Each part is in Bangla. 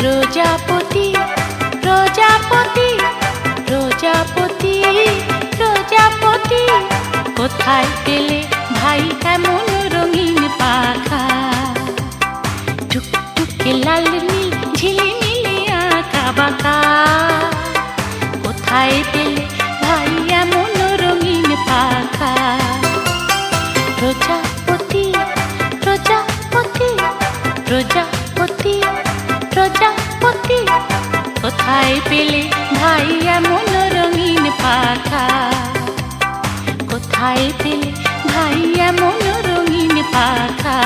প্রজাপতি প্রজাপতি প্রজাপতি প্রজাপতি কোথায় পেলে ভাই এমন রঙিন পাখা টুকটুকে লাল নীল ঝিলিমিলি আঁকা বাঁকা কোথায় পেলে ভাই এমন রঙিন পাখা প্রজাপতি প্রজাপতি প্রজাপতি প্রজাপতি কোথায় পেলে ভাই এমন রঙিন পাখা কোথায় পেলে ভাই এমন রঙিন পাখা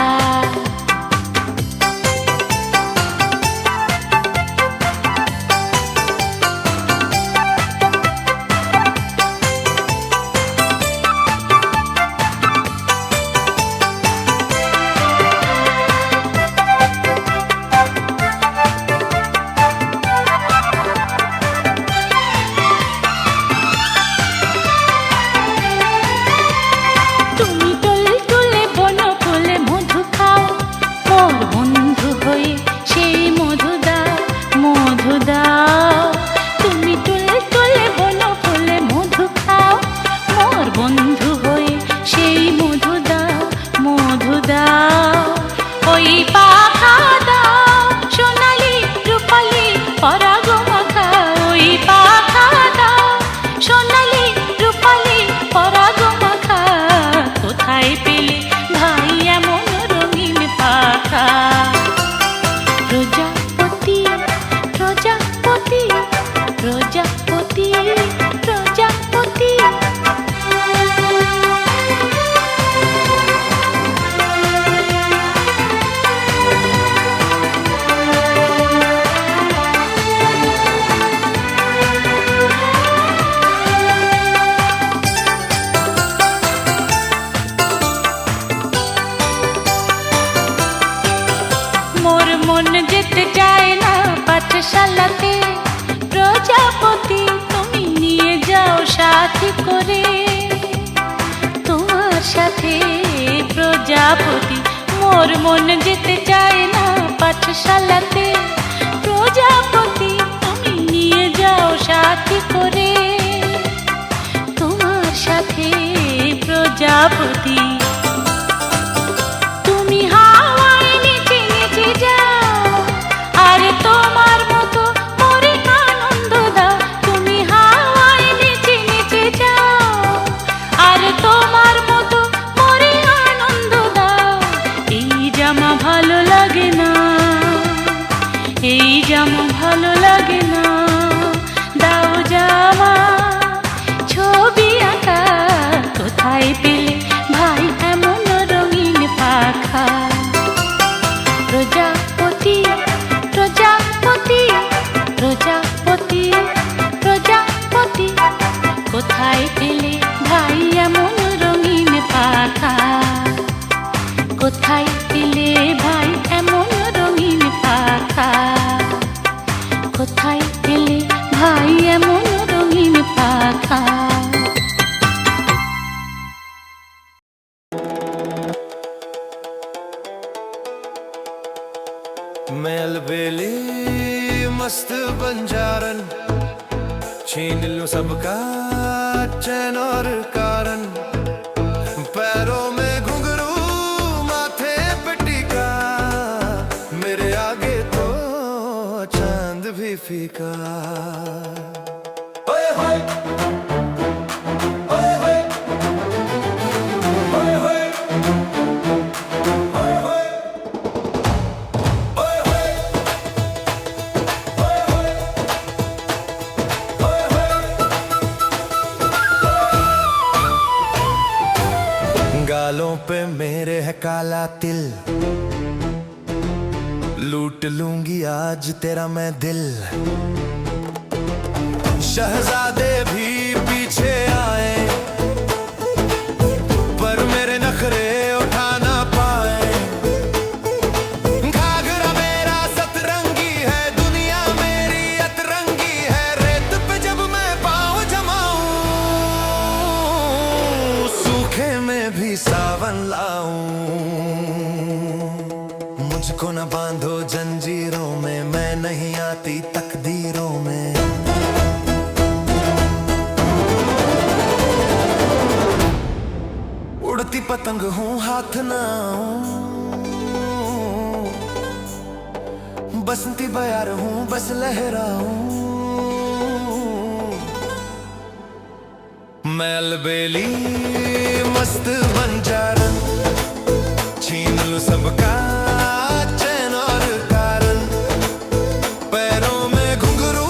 পাঠশালাতে প্রজাপতি তুমি নিয়ে যাও সাথী করে তোমার সাথে প্রজাপতি মোর মন যেতে চায় না পাঠশালাতে প্রজাপতি তুমি নিয়ে যাও সাথী করে তোমার সাথে প্রজাপতি তোমার মতো মোরে আনন্দ দাও তুমি হাওয়ায় নিচে নিচে যাও আর তোমার মতো মোরে আনন্দ দাও এই জামা ভালো লাগে না এই জামা ভালো লাগে না দাও জামা ছবি আঁকা কোথায় পেলে ভাই এমন রঙিন পাখা প্রজাপতি প্রজাপতি প্রজাপতি প্রজাপতি কোথায় পেলে ভাই এমন রঙিন পাখা কোথায় পেলে ভাই এমন রঙিন পাখা কোথায় পেলে ভাই এমন রঙিন পাখা मैं अलबेली मस्त बंजारन छीन लूं सबका चैन और कारण पैरों में घुंघरू माथे पे टीका मेरे आगे तो चांद भी फीका ओए होए ओए होए ओए होए गालों पे मेरे है काला तिल लूट लूंगी आज तेरा मैं दिल शहजादे भी पीछे आए पर मेरे नखरे उठा ना पाए घाघरा मेरा सतरंगी है दुनिया मेरी अतरंगी है रेत पे जब मैं पाँव जमाऊं सूखे में भी सावन लाऊं मुझको न बांधो जंजीरों में, मैं नहीं आती तकदीरों में। उड़ती पतंग हूँ हाथ ना आऊं, बसंती बयार हूँ बस लहराऊं। मैं अलबेली मस्त बंजारन, छीन लूं सबका चैन और कारण। पैरों में घुंघरू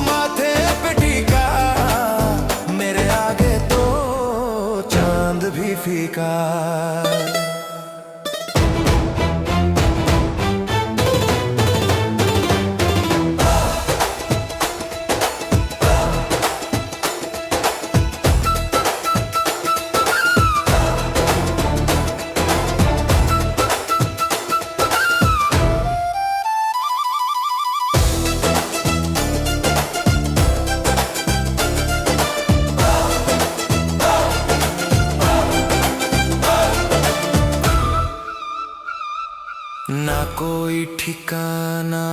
माथे पे टीका, मेरे आगे तो चांद भी फीका। ना कोई ठिकाना